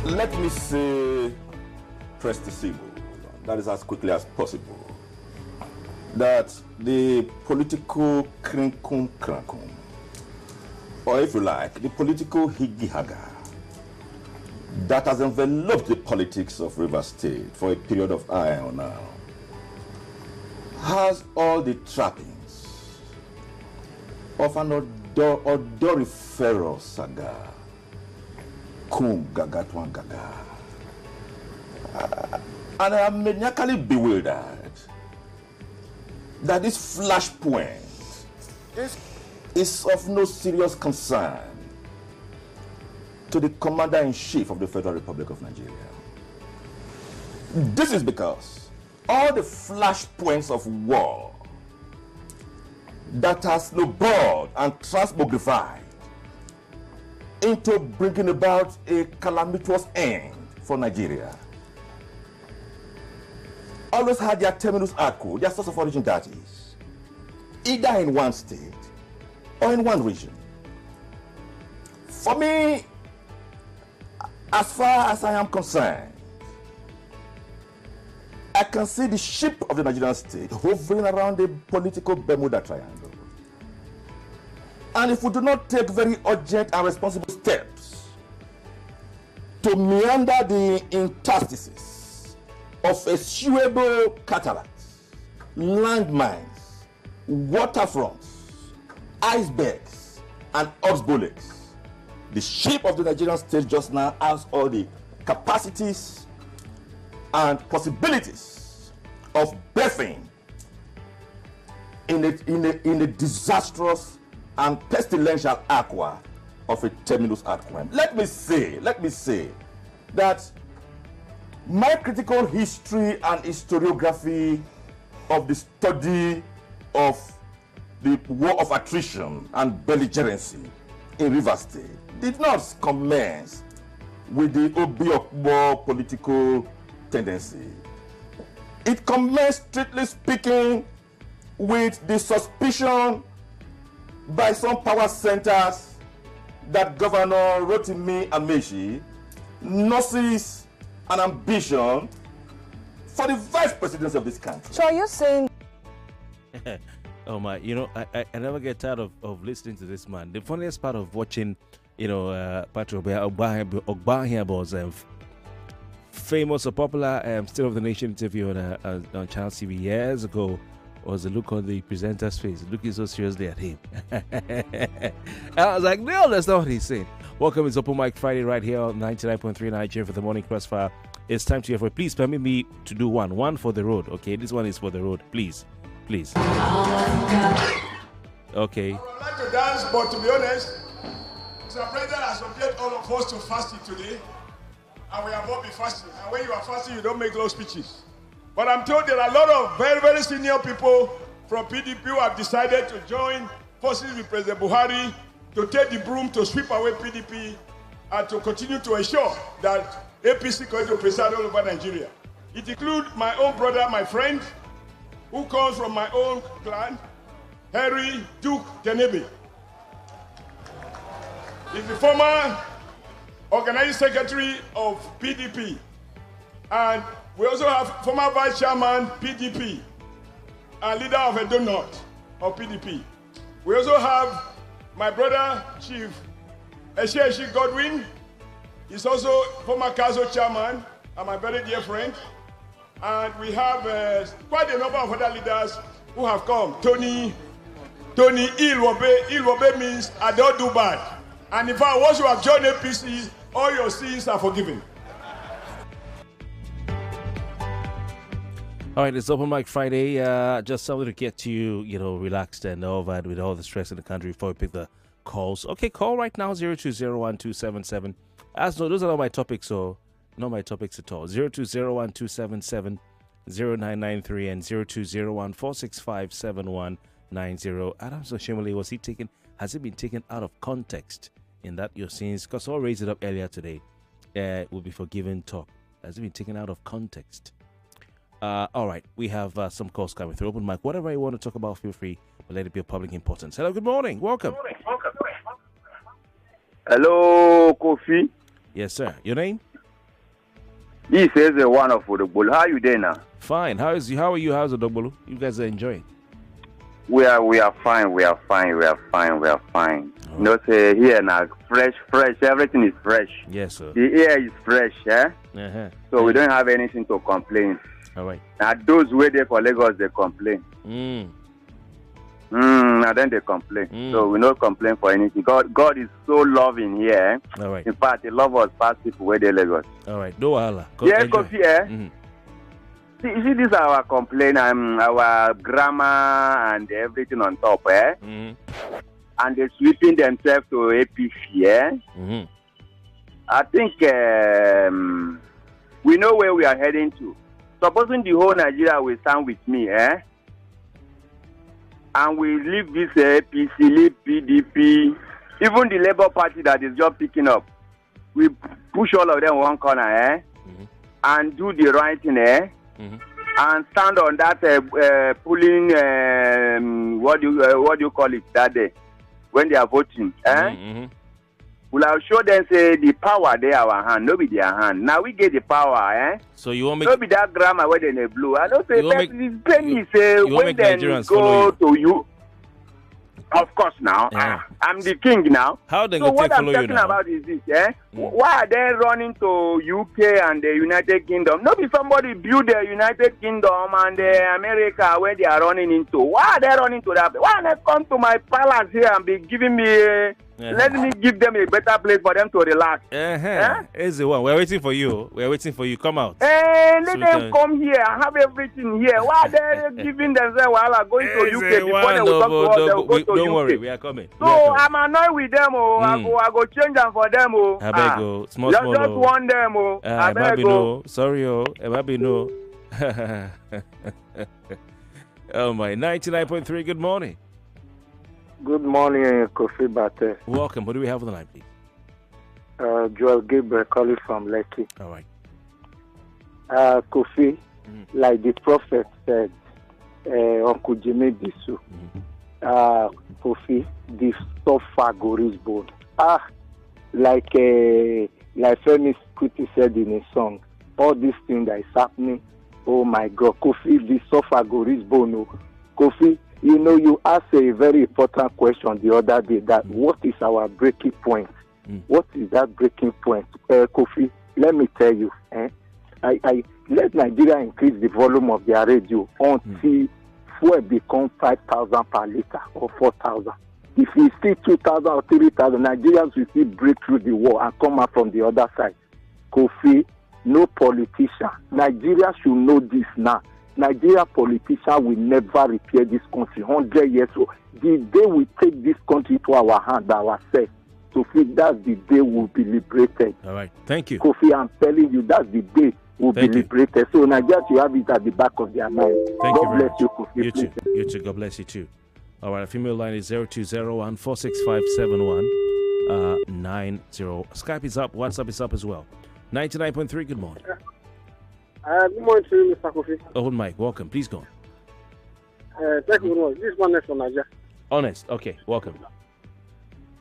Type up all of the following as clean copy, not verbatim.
Let me say prestissimo, that is as quickly as possible, that the political krinkum, or if you like, the political higi-haga that has enveloped the politics of Rivers State for a period of time now has all the trappings of an odoriferous saga. Kum gaga twan gaga. And I am maniacally bewildered that this flashpoint is of no serious concern to the Commander-in-Chief of the Federal Republic of Nigeria. This is because all the flashpoints of war that has snowballed and transmogrified into bringing about a calamitous end for Nigeria always had their terminus arco, their source of origin, that is, either in one state or in one region. For me, as far as I am concerned, I can see the ship of the Nigerian state hovering around the political Bermuda Triangle. And if we do not take very urgent and responsible steps to meander the interstices of eschewable cataracts, landmines, waterfronts, icebergs, and oxbolecs, the ship of the Nigerian state just now has all the capacities and possibilities of birthing in a disastrous and pestilential aqua of a terminus aquam. Let me say that my critical history and historiography of the study of the war of attrition and belligerency in Rivers State did not commence with the Obiokbo political tendency. It commenced, strictly speaking, with the suspicion by some power centers that Governor Rotimi Amechi nurses an ambition for the vice presidency of this country. So are you saying? Oh my, I never get tired of listening to this man. The funniest part of watching, Patrick Ogbahiabo's famous or popular State of the Nation interview on Channel TV years ago was the look on the presenter's face, looking so seriously at him. And I was like, no, that's not what he's saying. Welcome, it's Open Mic Friday right here on 99.3 Nigeria for the morning crossfire. It's time to hear for it. Please permit me to do one for the road, okay? This one is for the road, please. Okay. I would like to dance, but to be honest, Mr. President has obliged all of us to fasting today, and we have all been fasting. And when you are fasting, you don't make long speeches. But I'm told there are a lot of very, very senior people from PDP who have decided to join forces with President Buhari to take the broom to sweep away PDP and to continue to ensure that APC going to preside all over Nigeria. It includes my own brother, my friend, who comes from my own clan, Harry Duke Denebe. He's the former organizing secretary of PDP. And we also have former vice chairman, PDP, and leader of Edo North of PDP. We also have my brother, Chief Esheshi Godwin. He's also former council chairman and my very dear friend. And we have quite a number of other leaders who have come. Tony Ilwobe. Ilwobe means I don't do bad. And in fact, once you have joined APC, all your sins are forgiven. All right, it's Open Mic Friday. Just something to get you, relaxed and over with all the stress in the country before we pick the calls. Okay, call right now, 0201277. As no, those are not my topics, so not my topics at all. 02012770993 and 0201465790. Adams Oshimole, has it been taken out of context in that your sins? Because I'll raise it up earlier today. Will be forgiven talk. Has it been taken out of context? All right, we have some calls coming through. Open mic, whatever you want to talk about, feel free, but let it be of public importance. Hello, good morning. Welcome. Hello, Kofi. Yes, sir. Your name? He says the one of Odogbolo. How are you there now? Fine. How are you? How's Odogbolo? You guys are enjoying? We are fine. We are fine. You know, say here now, fresh. Everything is fresh. Yes, sir. The air is fresh, So we don't have anything to complain. All right. Now those way there for Lagos, they complain. And then they complain. So we don't complain for anything. God is so loving here. All right. In fact, He loves us past people where they Lagos. All right. No wahala. Yeah, Kofi, See, this is our complaint, our grammar and everything on top, And they're sweeping themselves to APC, I think we know where we are heading to. Supposing the whole Nigeria will stand with me, and we leave this APC, leave PDP, even the Labour Party that is just picking up. We push all of them one corner, and do the right thing, and stand on that pulling what do you call it that day when they are voting, We'll have show them say the power they our hand, no be their hand. Now we get the power, So you want me? No be that grammar where they blue. I don't say that is penny say when they go to you. Of course, now I'm the king now. How they so go what take I'm follow you talking now? about is this, Why are they running to UK and the United Kingdom? Not be somebody build the United Kingdom and America where they are running into. Why are they running to that? Why not come to my palace here and be giving me? Let me give them a better place for them to relax. It's the one. We're waiting for you. We're waiting for you. Come out. Let them come here. Have everything here. Why are they giving themselves while going to UK before they will come to us? They will go to Don't UK. worry, we are coming. So I'm annoyed with them. I go change them for them. I beg you. Small. Just want them. I beg you. Sorry, no. Oh my, 99.3. Good morning. Good morning, Kofi Bartels. Welcome. What do we have on the line, please? Joel Gabriel calling from Lekki. All right. Kofi, like the prophet said, Uncle Jimmy Disu, Kofi, the suffer go reach bone. Like Femi Kuti said in a song, all these things that is happening, oh my God, Kofi, the suffer go reach bone. Kofi, you know, you asked a very important question the other day that what is our breaking point? What is that breaking point? Kofi, let me tell you, I let Nigeria increase the volume of their radio until fuel become 5,000 per liter or 4,000. If we see 2,000 or 3,000, Nigerians will still break through the wall and come out from the other side. Kofi, no politician. Nigeria should know this now. Nigeria politicians will never repair this country 100 years old. The day we take this country to our hand by ourselves, Kofi, that's the day we'll be liberated. All right. Thank you. Kofi, I'm telling you, that's the day we'll be liberated. So Nigeria should have it at the back of their mind. God bless you, Kofi. You too. You too. God bless you too. All right. Our female line is 0201 465 7190. Skype is up. WhatsApp is up as well. 99.3. Good morning. Good morning to you, Mr. Kofi. Old Mike, welcome. Please go on. Thank you very much. This is Honest from Nigeria. Honest. Okay, welcome.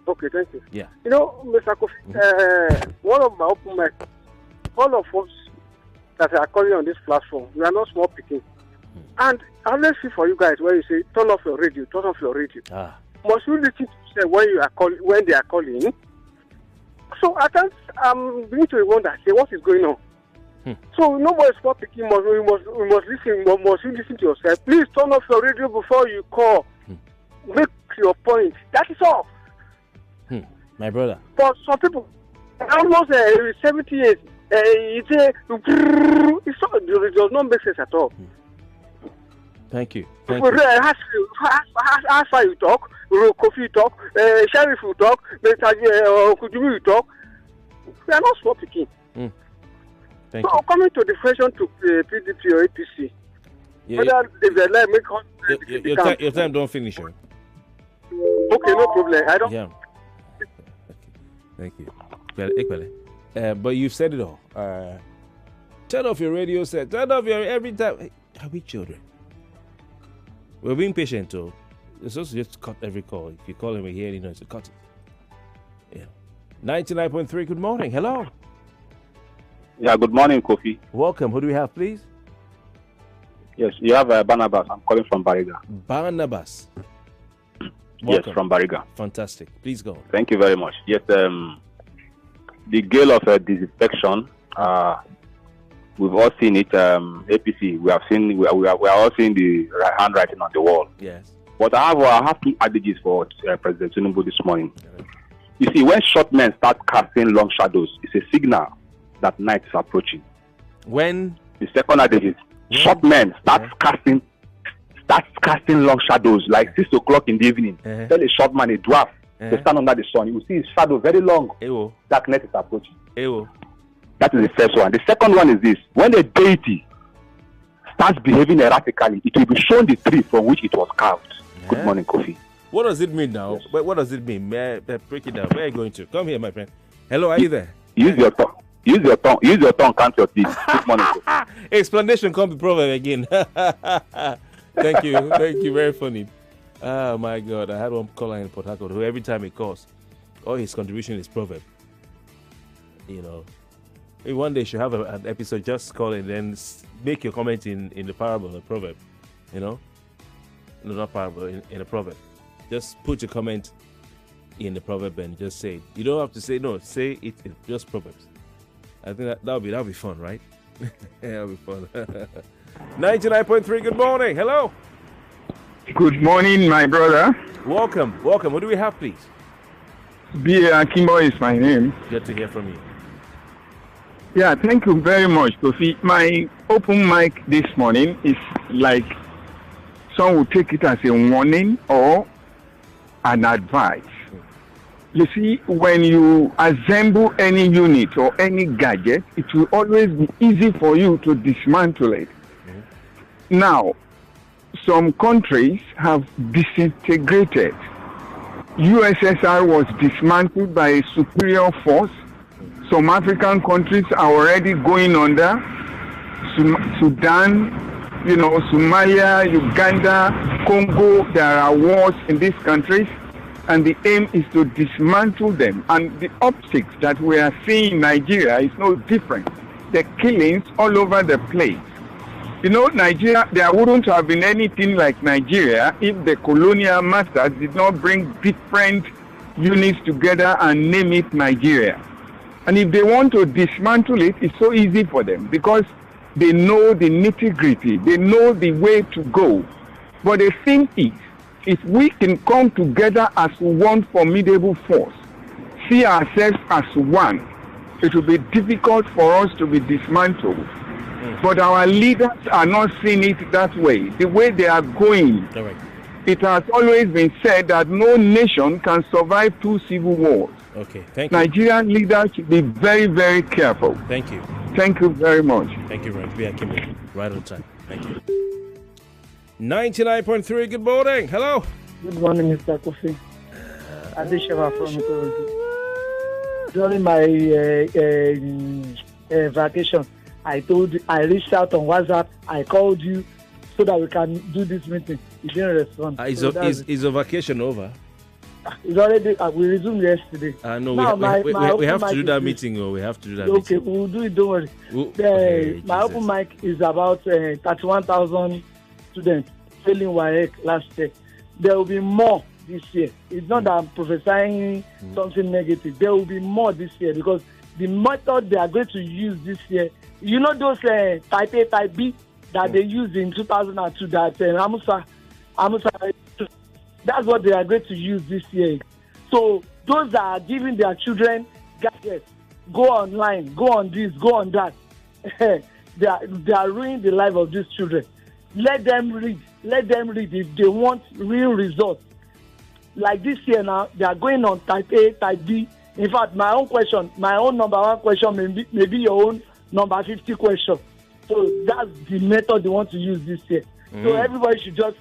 Okay, thank you. Yeah. You know, Mr. Kofi, one of my open mic, all of us that are calling on this platform, we are not small picking. And I always feel for you guys where you say, turn off your radio, turn off your radio. Must you listen to say when you are when they are calling? So at times I'm beginning to wonder, say, what is going on? So nobody small picking. We must listen. Must you listen to yourself? Please turn off your radio before you call. Make your point. That is all. My brother. For some people, almost 70 years, it does not make sense at all. Thank you. How far you talk, Kofi talk, Sheriff will talk, Kujumi will talk. We are not small picking. Thank so you. Coming to the question to PDP or APC, whether they like make your time don't finish. Right? Okay, no problem. I don't. Yeah. Thank you. But you've said it all. Turn off your radio set. Turn off your every time. Hey, are we children? We're being patient too. You're supposed to just cut every call. If you call him here, you know it's a cut it. Yeah. 99.3. Good morning. Hello. Yeah, good morning, Kofi. Welcome. Who do we have, please? Yes, you have Barnabas. I'm calling from Bariga. Barnabas. Yes, from Bariga. Fantastic. Please go on. Thank you very much. Yes, the gale of disinfection, we've all seen it. APC, we are all seeing the handwriting on the wall. Yes. But I have two adages for President Tinubu this morning. You see, when short men start casting long shadows, it's a signal that night is approaching. When the second adage is short men start casting long shadows like 6 o'clock in the evening. Tell a short man, a dwarf, to stand under the sun. You will see his shadow very long. Darkness is approaching. That is the first one. The second one is this: when the deity starts behaving erratically, it will be shown the tree from which it was carved. Good morning, Kofi. What does it mean now? Yes. What does it mean? May I break it down? Where are you going to? Come here, my friend. Hello, are you there? Use your tongue. Use your tongue. Use your tongue. Count your teeth. Good morning, Kofi. Explanation come to proverb again. Thank you. Thank you. Very funny. Oh, my God. I had one caller in Port Harcourt who every time he calls, all his contribution is proverb. You know, maybe one day you should have an episode, just call and then make your comment in the parable, the proverb. You know? No, not parable, in a proverb. Just put your comment in the proverb and just say it. You don't have to say, no, say it in just proverbs. I think that'll be fun, right? That'll be fun. 99.3, good morning. Hello. Good morning, my brother. Welcome. What do we have, please? B.A. Akimbo is my name. Good to hear from you. Yeah, thank you very much, Kofi. My open mic this morning is like some will take it as a warning or an advice. You see, when you assemble any unit or any gadget, it will always be easy for you to dismantle it. Now, some countries have disintegrated. USSR was dismantled by a superior force. Some African countries are already going under. Sudan, Somalia, Uganda, Congo, there are wars in these countries, and the aim is to dismantle them. And the optics that we are seeing in Nigeria is no different. The killings all over the place. Nigeria, there wouldn't have been anything like Nigeria if the colonial masters did not bring different units together and name it Nigeria. And if they want to dismantle it, it's so easy for them because they know the nitty-gritty. They know the way to go. But the thing is, if we can come together as one formidable force, see ourselves as one, it will be difficult for us to be dismantled. But our leaders are not seeing it that way. The way they are going, it has always been said that no nation can survive 2 civil wars. Okay, thank you. Nigerian leaders should be very, very careful. Thank you. Thank you very much. Thank you, Ron. Right on time. Thank you. 99.3, good morning. Hello. Good morning, Mr. Kofi. Adisheva from Kofi. During my vacation, I reached out on WhatsApp. I called you so that we can do this meeting. You didn't respond. Is the vacation over? It's already. We resumed yesterday. No, we have to do that meeting. We have to do that. Okay, meeting. we'll do it. Don't worry. My open mic is about 31,000 students failing WAEC last year. There will be more this year. It's not that I'm prophesying something negative. There will be more this year because the method they are going to use this year, those type A, type B that they used in 2002, that Amusa, that's what they are going to use this year. So those that are giving their children gadgets, go online, go on this, go on that, they are ruining the life of these children. Let them read if they want real results. Like this year now, they are going on type A, type B. In fact, my own number 1 question may be your own number 50 question. So that's the method they want to use this year. So everybody should just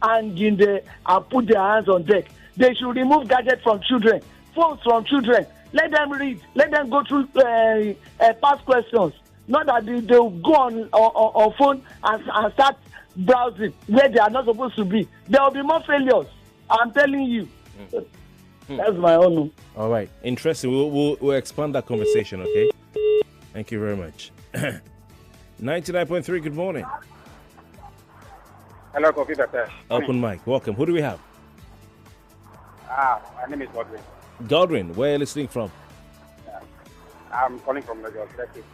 hang in there and put their hands on deck. They should remove gadgets from children, phones from children. Let them read. Let them go through past questions. Not that they'll go on phone and start browsing where they are not supposed to be. There will be more failures. I'm telling you. That's my own. All right. Interesting. We'll expand that conversation, okay? Thank you very much. 99.3, good morning. Hello, Kofi. Open mic. Welcome. Who do we have? My name is Godwin. Godwin, where are you listening from? I'm calling from Lagos.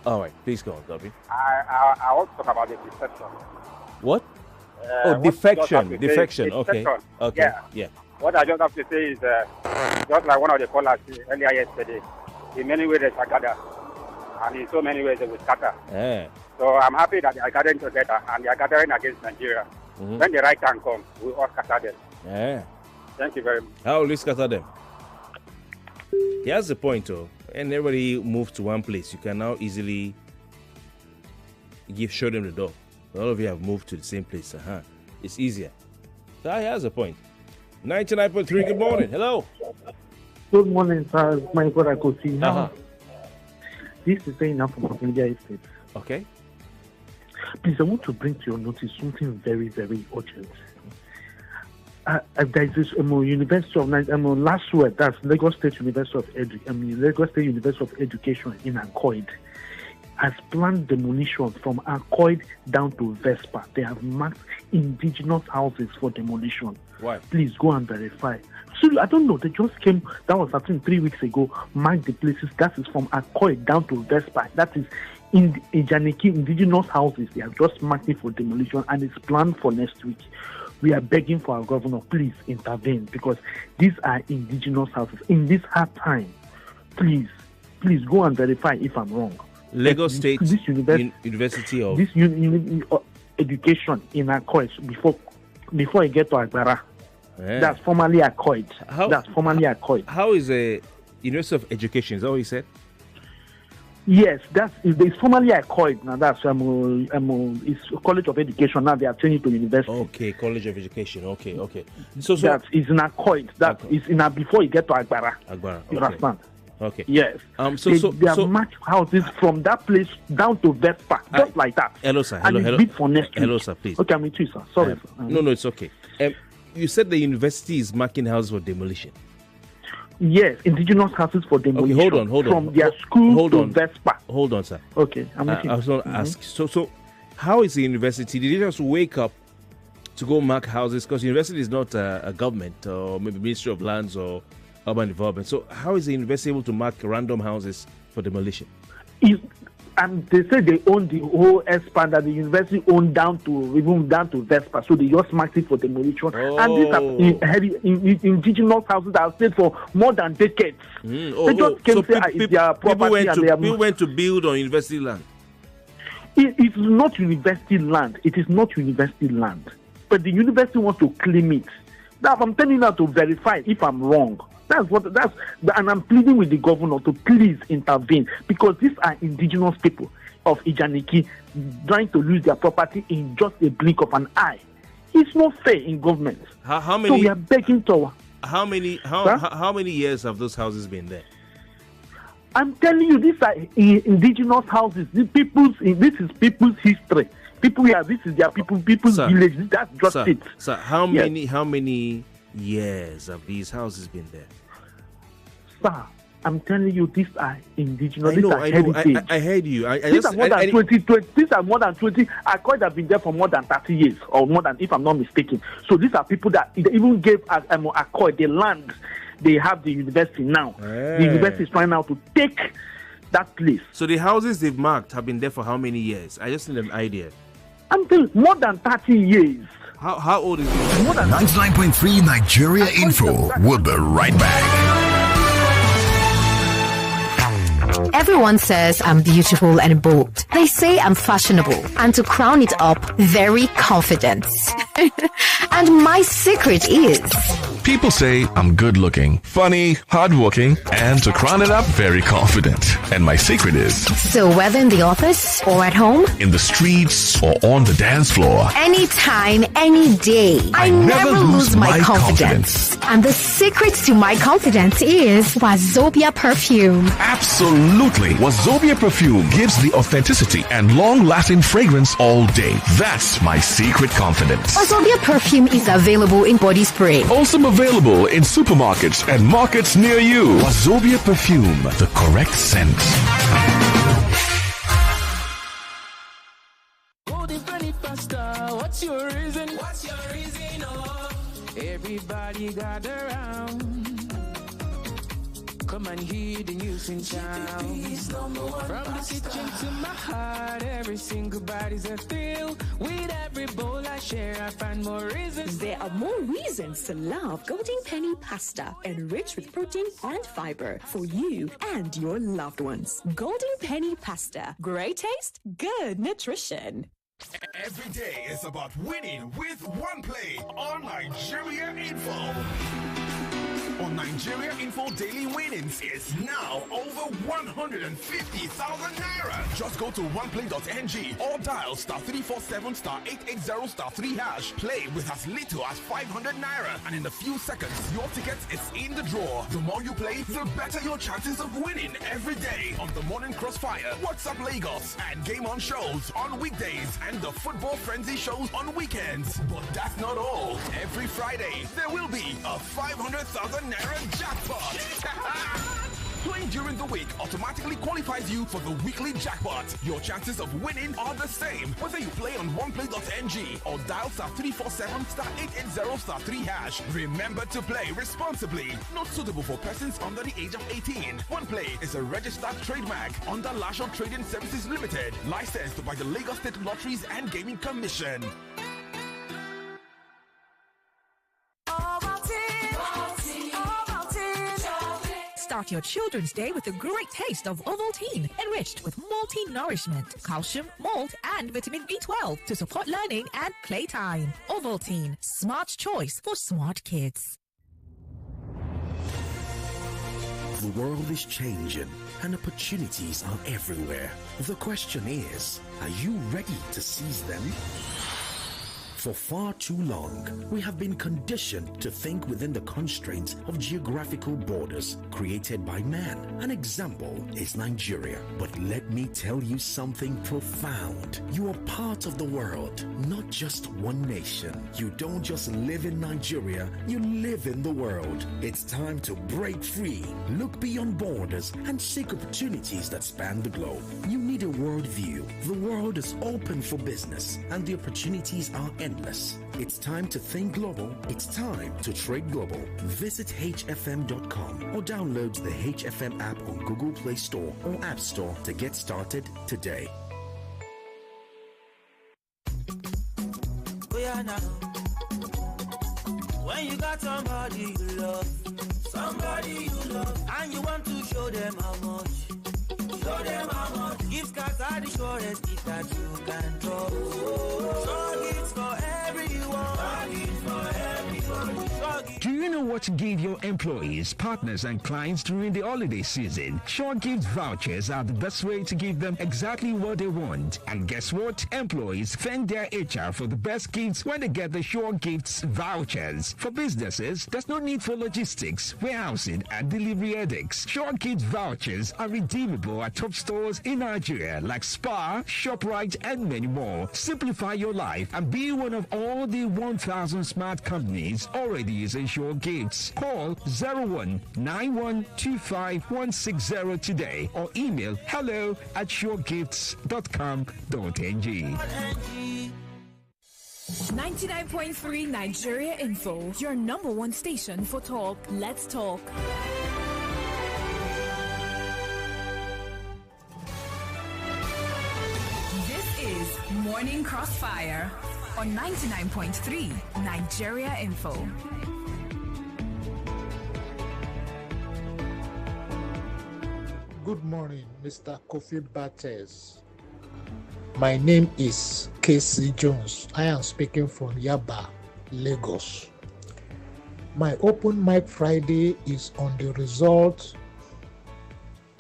All right, please go on, Godwin. I want to talk about the deception. What? Defection. Defection. Okay. Okay. Yeah. What I just have to say is just like one of the callers earlier yesterday, in many ways they shall gather, and in so many ways they will scatter. Yeah. So I'm happy that they are gathering together and they are gathering against Nigeria. Mm-hmm. When the right time comes, we will all scatter them. Yeah. Thank you very much. How will we scatter them? He has the point, though. And everybody moves to one place. You can now easily show them the door. All of you have moved to the same place. It's easier. So he has a point. 99.3, good morning. Hello. Good morning, sir. My brother Kofi. This is saying now from India Estate. Okay. Please, I want to bring to your notice something very, very urgent. There's this University of last week, that's Lagos State University of Lagos State University of Education in Akkoid has planned demolition from Akkoid down to Vespa. They have marked indigenous houses for demolition. Why? Please go and verify. So I don't know. They just came. That was I think 3 weeks ago. Marked the places. That is from Akkoid down to Vespa. That is in Janiki indigenous houses. They have just marked it for demolition, and it's planned for next week. We are begging for our governor, please intervene, because these are indigenous houses. In this hard time, please go and verify if I'm wrong. Lagos State University of Education in Akkoid before I get to Agbara. Yeah. That's formerly Akkoid. How is a University of Education? Is that what you said? Yes, it's formerly Akkoid. Now that's it's College of Education. Now they are changing to university. Okay, College of Education. Okay. So that is in Akkoid. That is in before you get to Agbara. Okay. You understand? Okay. Yes. They have marked houses from that place down to Vespa, just like that. Hello, sir. And it's bid for next week. Hello, sir. Please. Okay, I'm with you, sir. Sorry, sir. No, it's okay. You said the university is marking houses for demolition. Yes, indigenous houses for demolition. Okay, hold on. From their school to Vespa. Hold on, sir. Okay, I'm with you. I was going to ask. So, how is the university? Did they just wake up to go mark houses? Because university is not a government or maybe Ministry of Lands or Urban Development. So, how is the university able to mark random houses for demolition? And they say they own the whole span that the university owned down to Vespa, so they just marked it for demolition. And these are heavy indigenous houses that have stayed for more than decades. They just came it's their property people went to build on university land. It's not university land. It is not university land, but the university wants to claim it. Now I'm telling you now to verify if I'm wrong. And I'm pleading with the governor to please intervene, because these are indigenous people of Ijaniki trying to lose their property in just a blink of an eye. It's not fair in government. How many? So we are begging to. How many years have those houses been there? I'm telling you, these are indigenous houses. This is people's history. This is their people's village. That's just it. Sir, how many years have these houses been there? Sir, I'm telling you, these are indigenous. Heritage. I heard you. These are more than 20. These are more than 20. I could have been there for more than 30 years, or more than, if I'm not mistaken. So these are people that even gave Akkoid the land. They have the university now. The university is trying now to take that place. So the houses they've marked have been there for how many years? I just need an idea. I'm telling you, more than 30 years. How old is it? More than 99.3 Nigeria Info. We'll be right back. Everyone says I'm beautiful and bold. They say I'm fashionable. And to crown it up, very confident. And my secret is... People say I'm good looking, funny, hardworking, and to crown it up, very confident. And my secret is... So whether in the office or at home, in the streets or on the dance floor, anytime, any day, I never lose my confidence. And the secret to my confidence is Wazobia perfume. Absolutely. Wazobia perfume gives the authenticity and long-lasting fragrance all day. That's my secret confidence. Wazobia perfume is available in body spray. Also available in supermarkets and markets near you. Wazobia perfume, the correct scent. Everybody gather round. Come and hear the news in town. From the kitchen to my heart, every single body's a thrill. With every bowl I share, I find more reasons. There are more reasons to love Golden Penny pasta, enriched with protein and fiber for you and your loved ones. Golden Penny pasta, great taste, good nutrition. Every day is about winning with one play on Nigeria Info. On Nigeria Info, daily winnings is now over 150,000 naira. Just go to oneplay.ng or dial *347 *880 #3#. Play with as little as 500 naira, and in a few seconds, your ticket is in the draw. The more you play, the better your chances of winning every day on the Morning Crossfire, WhatsApp Lagos, and Game On shows on weekdays, and the Football Frenzy shows on weekends. But that's not all. Every Friday, there will be a 500,000 naira jackpot. Playing during the week automatically qualifies you for the weekly jackpot. Your chances of winning are the same whether you play on oneplay.ng or dial *347 *880 #3#. Remember to play responsibly. Not suitable for persons under the age of 18. OnePlay is a registered trademark under Lasho Trading Services Limited, licensed by the Lagos State Lotteries and Gaming Commission. Start your children's day with a great taste of Ovaltine, enriched with multi-nourishment, calcium, malt, and vitamin B12 to support learning and playtime. Ovaltine, smart choice for smart kids. The world is changing and opportunities are everywhere. The question is, are you ready to seize them? For far too long, we have been conditioned to think within the constraints of geographical borders created by man. An example is Nigeria. But let me tell you something profound. You are part of the world, not just one nation. You don't just live in Nigeria, you live in the world. It's time to break free, look beyond borders, and seek opportunities that span the globe. You need a worldview. The world is open for business, and the opportunities are endless. It's time to think global. It's time to trade global. Visit hfm.com or download the HFM app on Google Play Store or App Store to get started today. When you got somebody you love, and you want to show them how much. Gifts cards are the surest gift that you can draw. So gifts for everyone. Do you know what to give your employees, partners, and clients during the holiday season? Sure Gift vouchers are the best way to give them exactly what they want. And guess what? Employees thank their HR for the best gifts when they get the Sure Gifts vouchers. For businesses, there's no need for logistics, warehousing, and delivery headaches. Sure Gifts vouchers are redeemable at top stores in Nigeria like Spar, ShopRite, and many more. Simplify your life and be one of all the 1,000 smart companies already using Sure Gifts. Call 0191256160 today or email hello@suregifts.com.ng. 99.3 Nigeria Info, your number one station for talk. Let's talk. This is Morning Crossfire on 99.3 Nigeria Info. Good morning, Mr. Kofi Bartels. My name is Casey Jones. I am speaking from Yaba, Lagos. My open mic Friday is on the result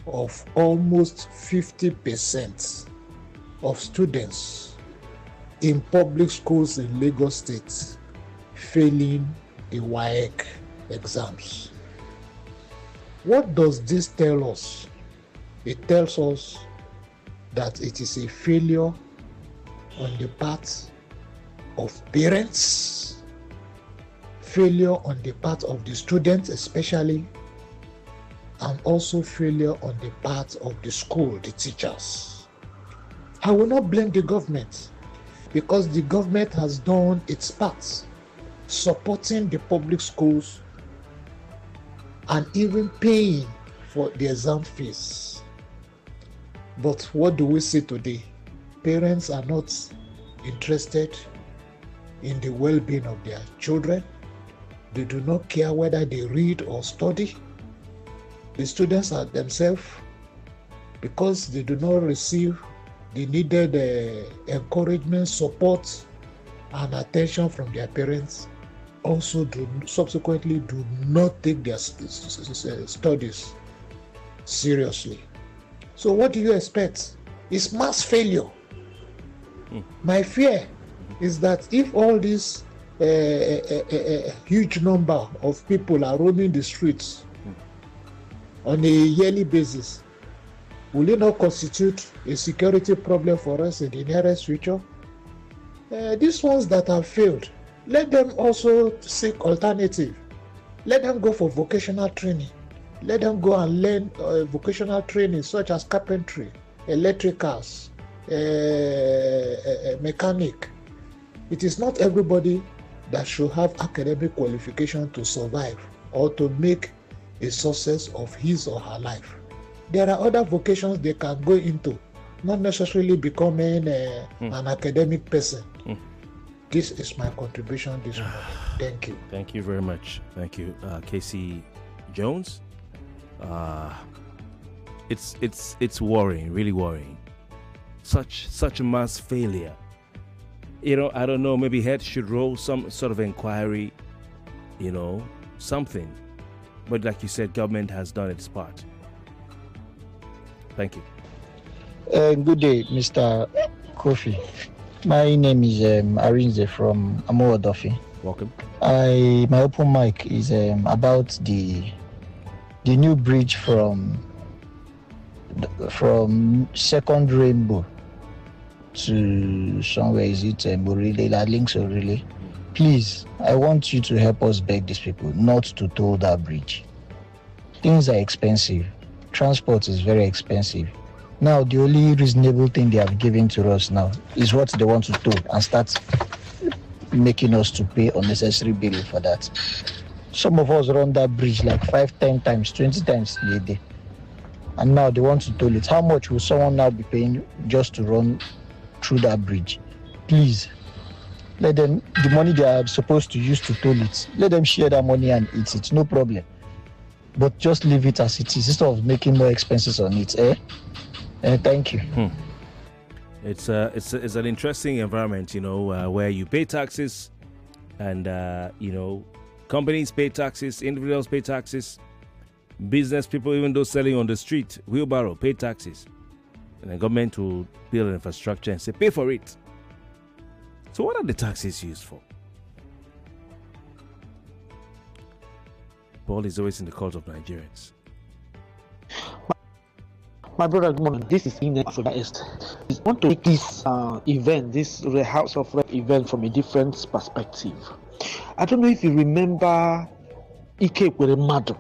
of almost 50% of students in public schools in Lagos State failing the WAEC exams. What does this tell us? It tells us that it is a failure on the part of parents, failure on the part of the students especially, and also failure on the part of the school, the teachers. I will not blame the government because the government has done its part supporting the public schools, and even paying for the exam fees. But what do we see today? Parents are not interested in the well-being of their children. They do not care whether they read or study. The students are themselves, because they do not receive the needed encouragement, support, and attention from their parents, also subsequently do not take their studies seriously. So what do you expect? It's mass failure. My fear is that if all this huge number of people are roaming the streets on a yearly basis, will it not constitute a security problem for us in the nearest future? These ones that have failed, let them also seek alternative. Let them go for vocational training. Let them go and learn vocational training such as carpentry, electricals, mechanic. It is not everybody that should have academic qualification to survive or to make a success of his or her life. There are other vocations they can go into, not necessarily becoming an academic person. This is my contribution this morning. Thank you. Thank you very much. Thank you, Casey Jones. It's worrying, really worrying. Such a mass failure. You know, I don't know. Maybe head should roll some sort of inquiry. You know, something. But like you said, government has done its part. Thank you. Good day, Mr. Kofi. My name is Arinze from Amowodofi. Welcome. My open mic is about the new bridge from Second Rainbow to somewhere. Is it Borile? That links Orile. Please, I want you to help us beg these people not to toll that bridge. Things are expensive. Transport is very expensive. Now, the only reasonable thing they have given to us now is what they want to toll and start making us to pay unnecessary bill for that. Some of us run that bridge like 5, 10 times, 20 times a day. And now they want to toll it. How much will someone now be paying just to run through that bridge? Please, let them, the money they are supposed to use to toll it, let them share that money and eat it, no problem. But just leave it as it is instead of making more expenses on it, thank you. It's an interesting environment, you know, where you pay taxes, and you know, companies pay taxes, individuals pay taxes, business people, even those selling on the street, wheelbarrow, pay taxes, and the government will build infrastructure and say pay for it. So what are the taxes used for? Ball is always in the court of Nigerians. My brother, this is in Africa East. I want to take this event, this House of Rep event, from a different perspective. I don't know if you remember Ike Kweremadu,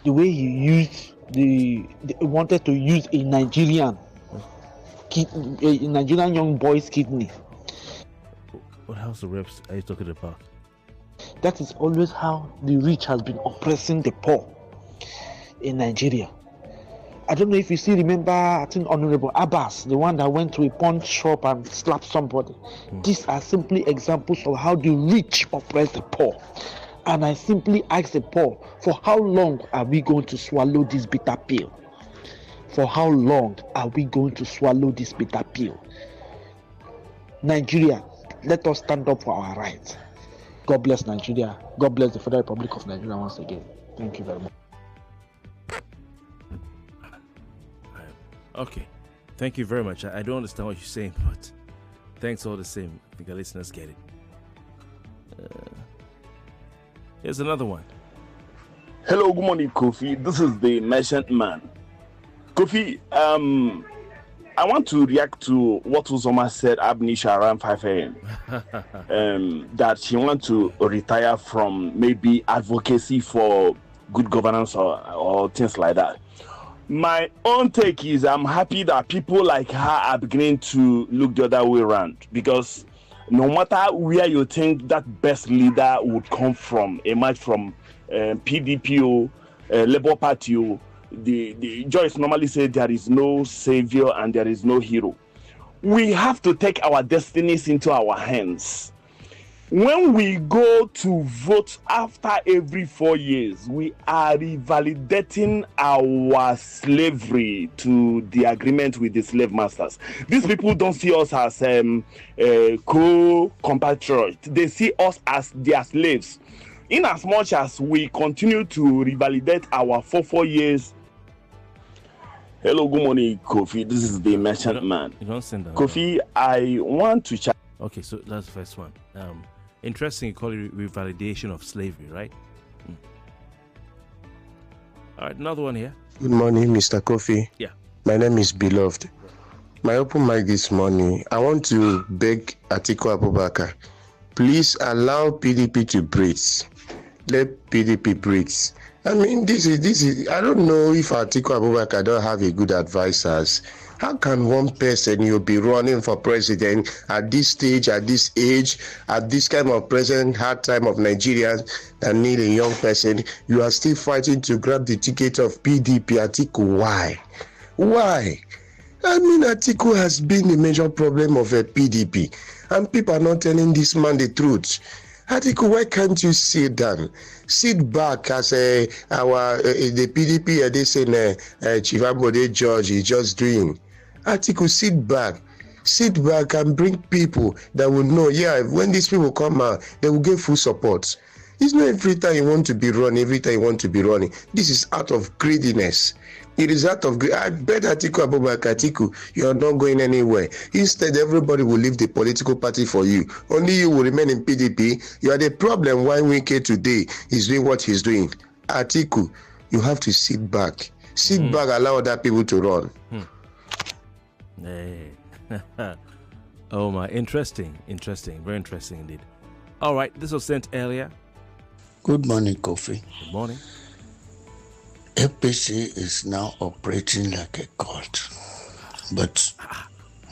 the way he used wanted to use a Nigerian young boy's kidney. What House of Reps are you talking about? That is always how the rich has been oppressing the poor in Nigeria. I don't know if you still remember, I think Honorable Abbas, the one that went to a pawn shop and slapped somebody. These are simply examples of how the rich oppress the poor. And I simply ask the poor, for how long are we going to swallow this bitter pill? For how long are we going to swallow this bitter pill? Nigeria, let us stand up for our rights. God bless Nigeria. God bless the Federal Republic of Nigeria once again. Thank you very much. Okay. Thank you very much. I don't understand what you're saying, but thanks all the same. I think our listeners get it. Here's another one. Hello, good morning, Kofi. This is the merchant man. Kofi, I want to react to what Uzoma said ab Nisha around 5 a.m. That she wants to retire from maybe advocacy for good governance or things like that. My own take is I'm happy that people like her are beginning to look the other way around, because no matter where you think that best leader would come from, emerge from PDP or Labour Party, the Joyce normally say there is no savior and there is no hero. We have to take our destinies into our hands. When we go to vote after every 4 years, we are revalidating our slavery to the agreement with the slave masters. These people don't see us as co-compatriots. They see us as their slaves. In as much as we continue to revalidate our 4 years. Hello, good morning, Kofi. This is the merchant man. You don't send that. Kofi, I want to chat. Okay, so that's the first one. Interesting, you call it revalidation of slavery, right? All right, another one here. Good morning, Mr. Kofi. Yeah. My name is Beloved. My open mic this morning, I want to beg Atiku Abubakar, please allow PDP to breathe. Let PDP breathe. I mean, this is. I don't know if Atiku Abubakar don't have a good advisors. How can one person you be running for president at this stage, at this age, at this kind of present hard time of Nigerians that need a young person, you are still fighting to grab the ticket of PDP? Atiku, why? Why? I mean, Atiku has been the major problem of a PDP, and people are not telling this man the truth. Atiku, why can't you sit down? Sit back as the PDP, they say Chief Ambode George is just doing. Atiku, sit back and bring people that will know, yeah, when these people come out, they will get full support. It's not every time you want to be running, This is out of greediness. It is out of greed. I bet Atiku Abubakar, Atiku, you are not going anywhere. Instead, everybody will leave the political party for you. Only you will remain in PDP. You are the problem why Wike today is doing what he's doing. Atiku, you have to sit back. Sit back, allow other people to run. Hey. Oh my, interesting, very interesting indeed. All right, this was sent earlier. Good morning, Kofi. Good morning. APC is now operating like a cult. But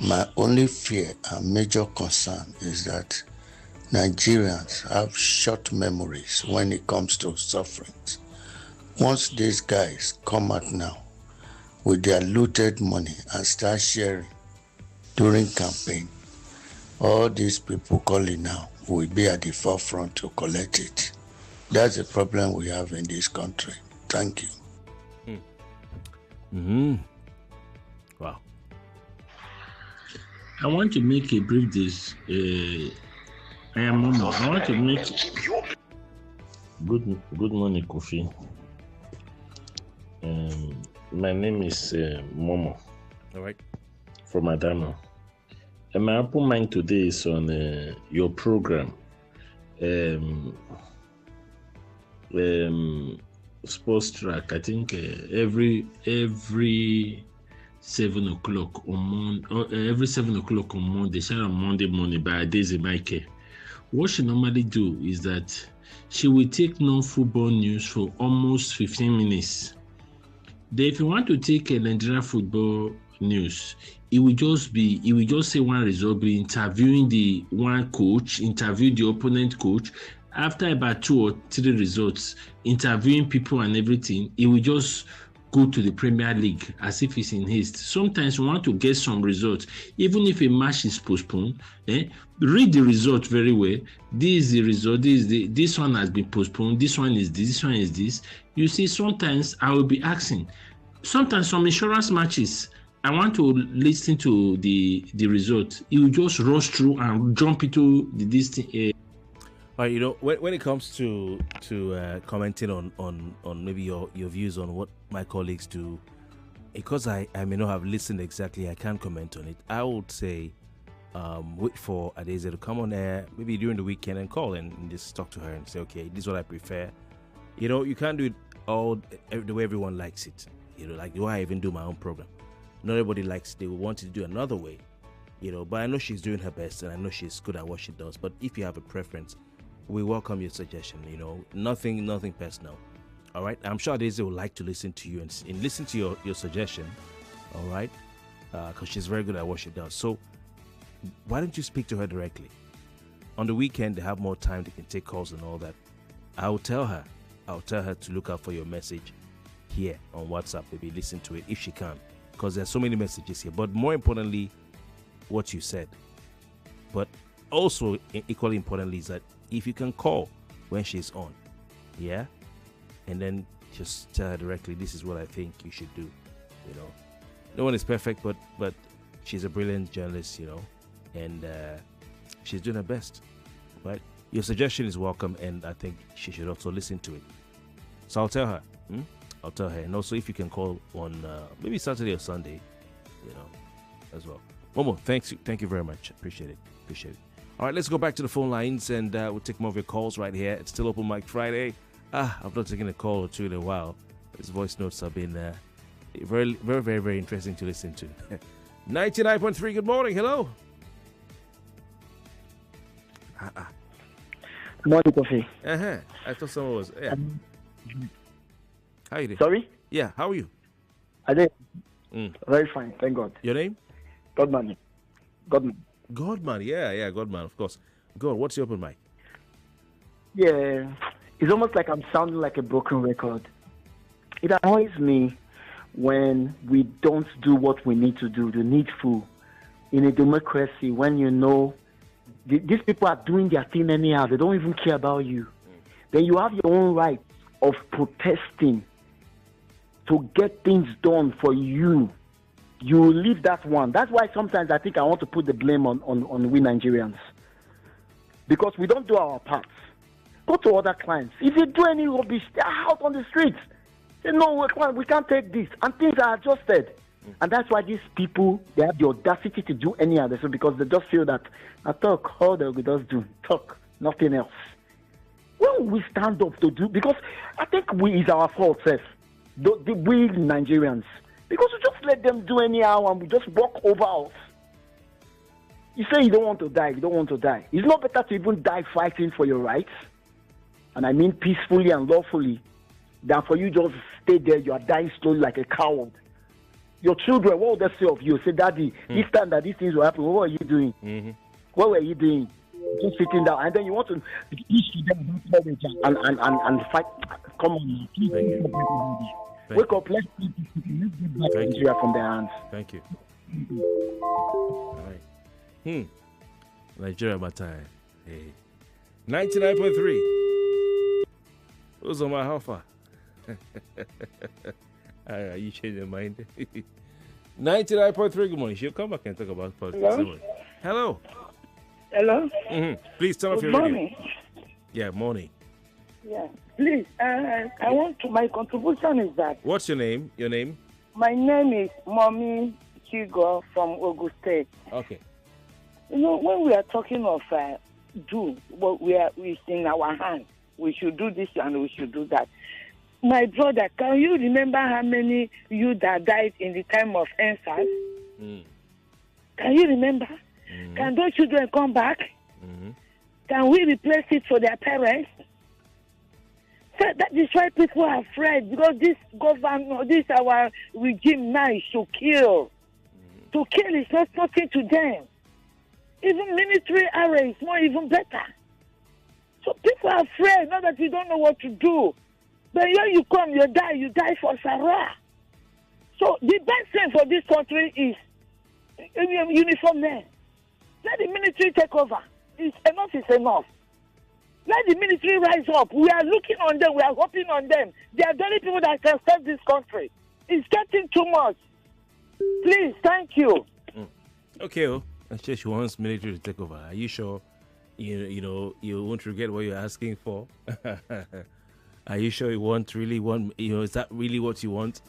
my only fear and major concern is that Nigerians have short memories when it comes to sufferings. Once these guys come out now with their looted money and start sharing during campaign, all these people calling now will be at the forefront to collect it. That's the problem we have in this country. Thank you. Wow. I want to make a brief I am Momo. I want to make good morning, Kofi. My name is Momo. All right. From Adano. And my open mind today is on your program. Sports track. I think every 7 o'clock on every 7 o'clock on Monday, share on Monday morning by Daisy Mike. What she normally do is that she will take non-football news for almost 15 minutes. Then if you want to take a Nigerian football news, it will just say one result, be interviewing the one coach, interview the opponent coach. After about 2 or 3 results, interviewing people and everything, it will just go to the Premier League as if it's in haste. Sometimes we want to get some results, even if a match is postponed. Read the result very well. This is the result. This one has been postponed. This one is this. This one is this. You see, sometimes I will be asking. Sometimes some insurance matches, I want to listen to the result. It will just rush through and jump into this thing. All right, when it comes to commenting on maybe your views on what my colleagues do, because I may not have listened exactly, I can't comment on it. I would say wait for Adeze to come on air maybe during the weekend and call and just talk to her and say, okay, this is what I prefer. You can't do it all the way everyone likes it. Like the way I even do my own program. Not everybody likes it. They will want to do another way. But I know she's doing her best and I know she's good at what she does. But if you have a preference, we welcome your suggestion. Nothing personal. All right. I'm sure Daisy would like to listen to you and listen to your suggestion. All right. Because she's very good at what she does. So why don't you speak to her directly? on the weekend, they have more time. They can take calls and all that. I'll tell her to look out for your message here on WhatsApp. Maybe listen to it if she can, because there's so many messages here. But more importantly, what you said. But also equally importantly is that if you can call when she's on, yeah, and then just tell her directly, this is what I think you should do. You know, no one is perfect, but she's a brilliant journalist, you know, and she's doing her best, right? Your suggestion is welcome, and I think she should also listen to it. So I'll tell her. I'll tell her. And also, if you can call on maybe Saturday or Sunday, you know, as well. Momo, thank you very much. Appreciate it. All right, let's go back to the phone lines, and we'll take more of your calls right here. It's still Open Mic Friday. I've not taken a call or two in a while. His voice notes have been very, very, very, very interesting to listen to. 99.3, good morning. Hello. Morning, Kofi. I thought someone was. Yeah. How are you doing? Sorry? Yeah, how are you? I did. Very fine, thank God. Your name? Godman. Godman, yeah, Godman, of course. God, what's your open mic? Yeah, it's almost like I'm sounding like a broken record. It annoys me when we don't do what we need to do, the needful, in a democracy, when you know these people are doing their thing anyhow. They don't even care about you. Then you have your own right of protesting to get things done for you. You leave that one. That's why sometimes I think I want to put the blame on we Nigerians. Because we don't do our parts. Go to other clients. If you do any rubbish, they're out on the streets. Say, no, we can't take this. And things are adjusted. And that's why these people, they have the audacity to do any other thing, because they just feel that, talk, all they just do, talk, nothing else. When we stand up to do, because I think it's our fault, we Nigerians, because we just let them do anyhow and we just walk over us. You say you don't want to die. It's not better to even die fighting for your rights, and I mean peacefully and lawfully, than for you just stay there, you are dying slowly like a coward. Your children, what would they say of you? Say, Daddy, this time that these things will happen, what were you doing? What were you doing? Just sitting down, and then you want to teach to them and fight. Come on, please. Wake up, let's get back Nigeria from their hands. Thank you. All right. Nigeria, my time. Hey. 99.3. Who's on my how far? You change your mind. 99.3, good morning. She'll come back and talk about politics. Hello. Hello. Please turn off your morning. radio. Yeah, morning. Yeah, please. I want to. My contribution is that. What's your name? My name is Mommy Chigo from Ogun State. Okay. You know, when we are talking of do what we in our hands, we should do this and we should do that. My brother, can you remember how many youth that died in the time of NSAS? Can you remember? Can those children come back? Can we replace it for their parents? So that is why people are afraid, because this government, this our regime now is to kill. To kill is not nothing to them. Even military array is not even better. So people are afraid, not that you don't know what to do. But when you come, you die for Sarah. So the best thing for this country is uniform men. Let the military take over. Enough is enough. Let the military rise up. We are looking on them. We are hoping on them. They are the only people that can save this country. It's getting too much. Please, thank you. Okay, I'm sure she wants military to take over. Are you sure? You won't regret what you're asking for. Are you sure you really want? Is that really what you want?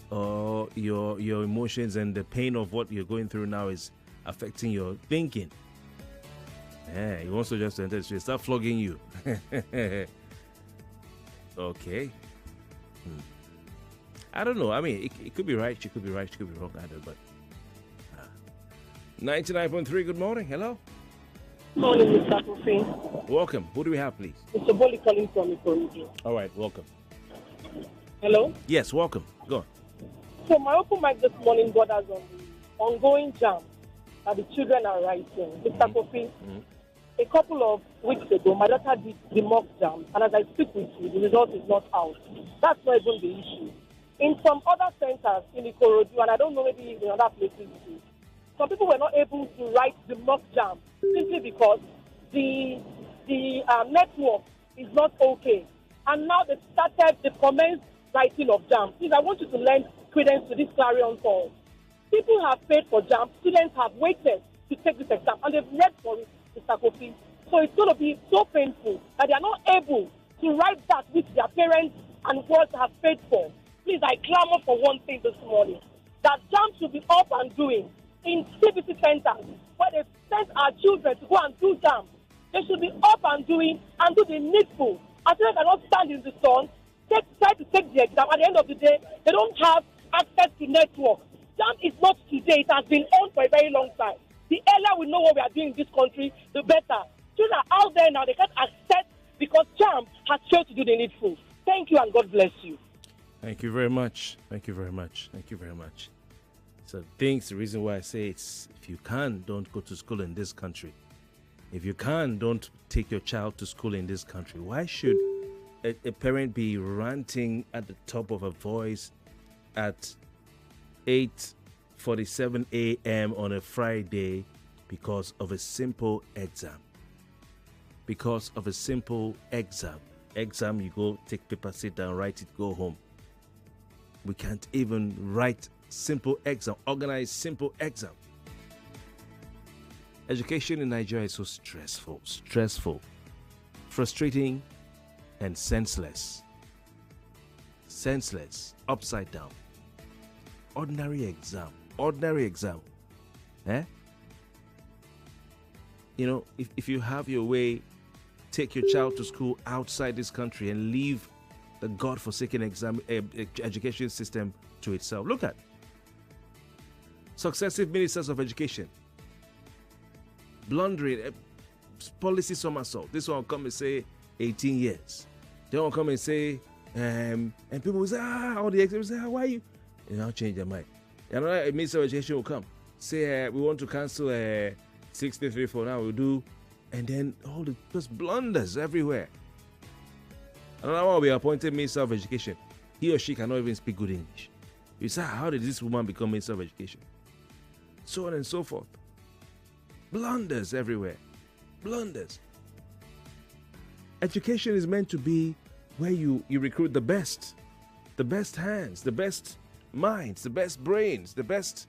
Or your emotions and the pain of what you're going through now is affecting your thinking? Yeah, he wants to just enter the street, start flogging you. Okay. I don't know. I mean, it could be right. She could be right. She could be wrong. I don't know. But 99.3. Good morning. Hello. Morning, Mr. Kofi. Welcome. Who do we have, please? Mr. Bolly calling from Ikorodu. All right. Welcome. Hello. Yes. Welcome. Go on. So my open mic this morning borders on the ongoing JAMB that the children are writing. Mr. Kofi, a couple of weeks ago, my daughter did the mock jam, and as I speak with you, the result is not out. That's not even the issue. In some other centers in Ikorodu, and I don't know maybe in other places too, some people were not able to write the mock jam simply because the network is not okay. And now they commenced writing of jam. Please, I want you to lend credence to this clarion call. People have paid for jam. Students have waited to take this exam, and they've read for it, Mr. Kofi. So it's going to be so painful that they are not able to write that which their parents and world have paid for. Please, I clamor for one thing this morning, that jam should be up and doing in CBC centers where they sent our children to go and do jam. They should be up and doing and do the needful. As they cannot stand in the sun, try to take the exam. At the end of the day, they don't have access to network. JAMB is not today. It has been on for a very long time. The earlier we know what we are doing in this country, the better. Children are out there now. They can't access because JAMB has failed to do the needful. Thank you and God bless you. Thank you very much. Thank you very much. Thank you very much. So the reason why I say it's, if you can, don't go to school in this country. If you can, don't take your child to school in this country. Why should a parent be ranting at the top of her voice at 8:47 a.m. on a Friday because of a simple exam? Because of a simple exam. Exam, you go, take paper, sit down, write it, go home. We can't even write simple exam, organize simple exam. Education in Nigeria is so stressful, frustrating, and senseless, upside down. Ordinary exam. You know, if you have your way, take your child to school outside this country and leave the godforsaken education system to itself. Look at successive ministers of education blundering, policy somersault. This one will come and say 18 years. They will come and say, and people will say, all the exams will say, why are you? And I'll change their mind. Another minister of education will come, say, we want to cancel 6334 now, we'll do, and then all the just blunders everywhere. Another one will be appointed minister of education. He or she cannot even speak good English. You say, how did this woman become minister of education? So on and so forth. Blunders everywhere. Blunders. Education is meant to be where you recruit the best hands, the best minds, the best brains, the best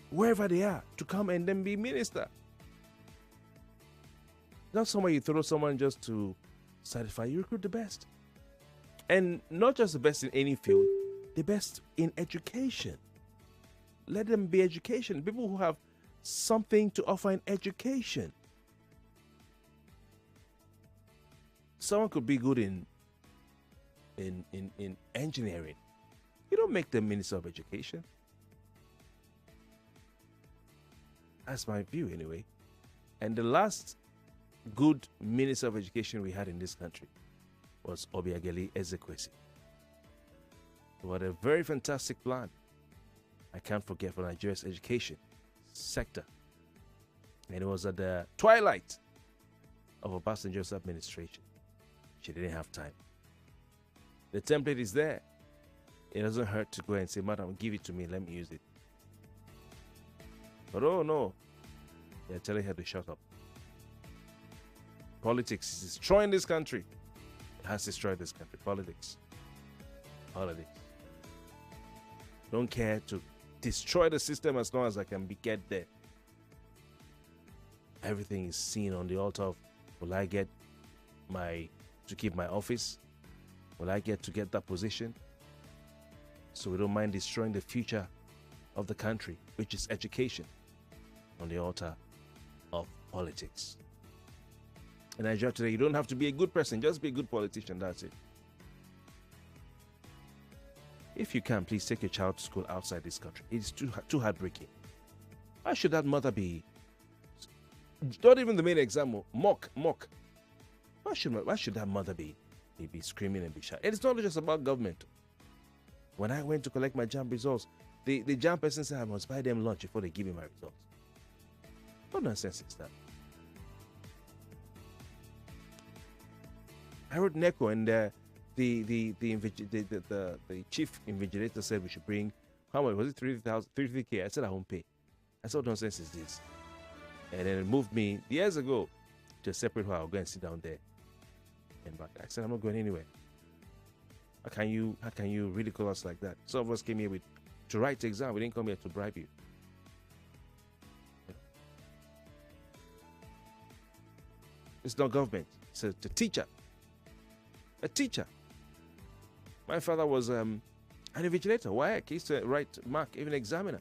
wherever they are to come and then be minister. Not somewhere you throw someone just to satisfy. You recruit the best. And not just the best in any field, the best in education. Let them be education. People who have something to offer in education. Someone could be good in engineering. You don't make them minister of education. That's my view anyway. And the last good minister of education we had in this country was Obiageli Ezekwesi. What a very fantastic plan. I can't forget for Nigeria's education sector. And it was at the twilight of Obasanjo's administration. She didn't have time. The template is there. It doesn't hurt to go and say, madam, give it to me, let me use it. But oh no, they're telling her to shut up. Politics is destroying this country. It has destroyed this country. Politics. Don't care to destroy the system as long as I can get there. Everything is seen on the altar of, will I get to keep my office? Will I get to get that position? So we don't mind destroying the future of the country, which is education, on the altar of politics. In Nigeria today, you don't have to be a good person, just be a good politician, that's it. If you can, please take your child to school outside this country. It's too heartbreaking. Why should that mother be, not even the main exam, mock? Why should that mother be screaming and be shouting? It's not just about government. When I went to collect my JAMB results, the JAMB person said I must buy them lunch before they give me my results. What nonsense is that? I wrote NECO, and the chief invigilator said we should bring, how much was it, 33K? I said I won't pay. I said, what nonsense is this? And then it moved me years ago to a separate hall. I'll go and sit down there. And back. I said, I'm not going anywhere. How can you ridicule us like that? Some of us came here to write the exam. We didn't come here to bribe you. It's not government. It's a teacher. A teacher. My father was an invigilator. Why? He used to write, mark, even examiner.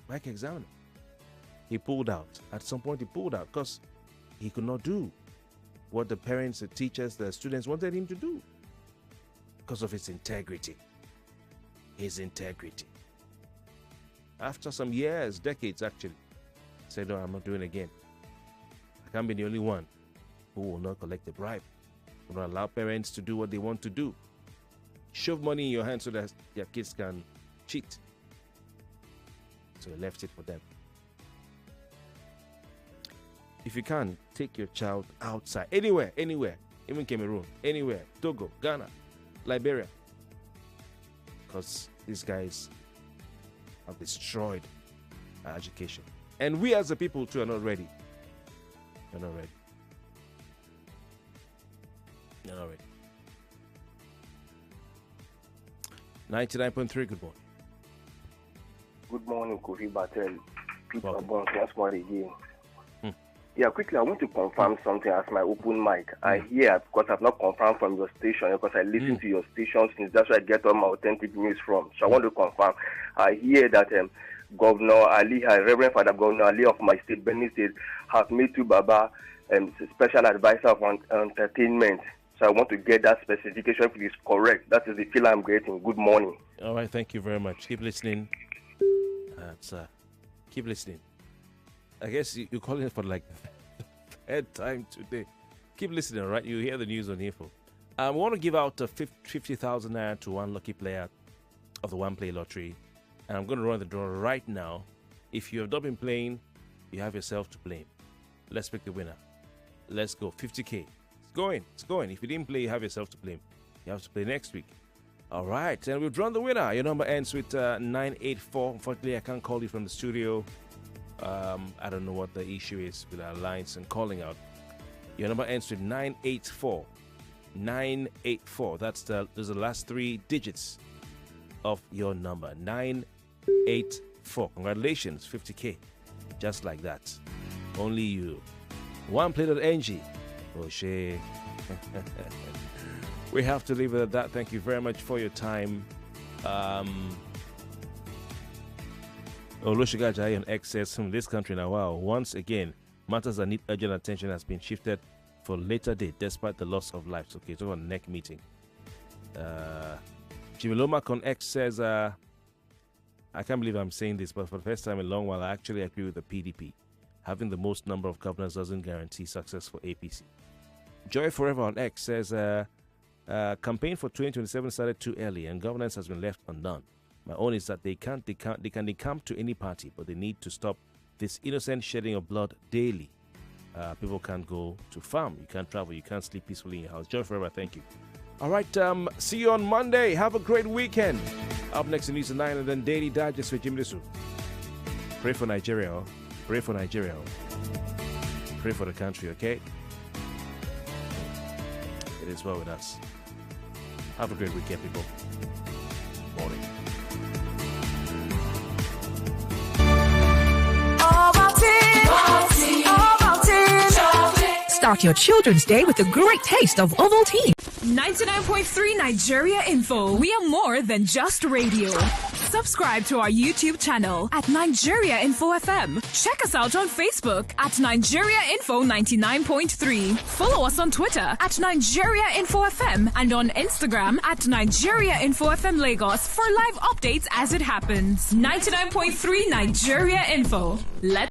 Mark examiner. He pulled out. At some point, he pulled out because he could not do what the parents, the teachers, the students wanted him to do because of his integrity. His integrity. After some years, decades actually, he said, no, I'm not doing it again. I can't be the only one who will not collect a bribe. Will not allow parents to do what they want to do. Shove money in your hand so that their kids can cheat. So he left it for them. If you can, take your child outside. Anywhere. Even Cameroon. Anywhere. Togo, Ghana, Liberia. Because these guys have destroyed our education. And we as a people too are not ready. We're not ready. You're not ready. 99.3, good morning. Good morning, Kofi Bartels. Peter Bonk, once more again. Yeah, quickly, I want to confirm something as my open mic. I hear, because I've not confirmed from your station, because I listen to your station since that's where I get all my authentic news from. So I want to confirm. I hear that Governor Ali, Reverend Father Governor Ali of my state, Benin State, have made to Baba special advisor on entertainment. So I want to get that specification if it is correct. That is the feel I'm getting. Good morning. All right, thank you very much. Keep listening. Keep listening. I guess you're calling it for like third time today. Keep listening, all right? You hear the news on info. We want to give out 50,000 naira to one lucky player of the One Play Lottery. And I'm going to run the draw right now. If you have not been playing, you have yourself to blame. Let's pick the winner. Let's go. 50K. It's going. If you didn't play, you have yourself to blame. You have to play next week. All right. And we've drawn the winner. Your number ends with 984. Unfortunately, I can't call you from the studio. I don't know what the issue is with our lines and calling out. Your number ends with 984. 984. Those are the last three digits of your number. 984. Congratulations, 50K. Just like that. Only you. OnePlay.ng. Oh, shit. We have to leave it at that. Thank you very much for your time. Olusegun Ajayi on X says from this country now, wow, once again, matters that need urgent attention has been shifted for later date despite the loss of lives. Okay, so on neck meeting. Jimmy Lomack on X says, I can't believe I'm saying this, but for the first time in a long while, I actually agree with the PDP. Having the most number of governors doesn't guarantee success for APC. Joy Forever on X says, campaign for 2027 started too early and governance has been left undone. My own is that they can decamp to any party, but they need to stop this innocent shedding of blood daily. People can't go to farm, you can't travel, you can't sleep peacefully in your house. Joy Forever, thank you. All right, see you on Monday. Have a great weekend. Up next in News at 9 and then Daily Digest with Jim Lisu. Pray for Nigeria. Oh. Pray for Nigeria. Oh. Pray for the country, okay? It is well with us. Have a great weekend, people. Morning. Start your children's day with a great taste of Ovaltine. 99.3 Nigeria Info. We are more than just radio. Subscribe to our YouTube channel at Nigeria Info FM. Check us out on Facebook at Nigeria Info 99.3. Follow us on Twitter at Nigeria Info FM and on Instagram at Nigeria Info FM Lagos for live updates as it happens. 99.3 Nigeria Info. Let's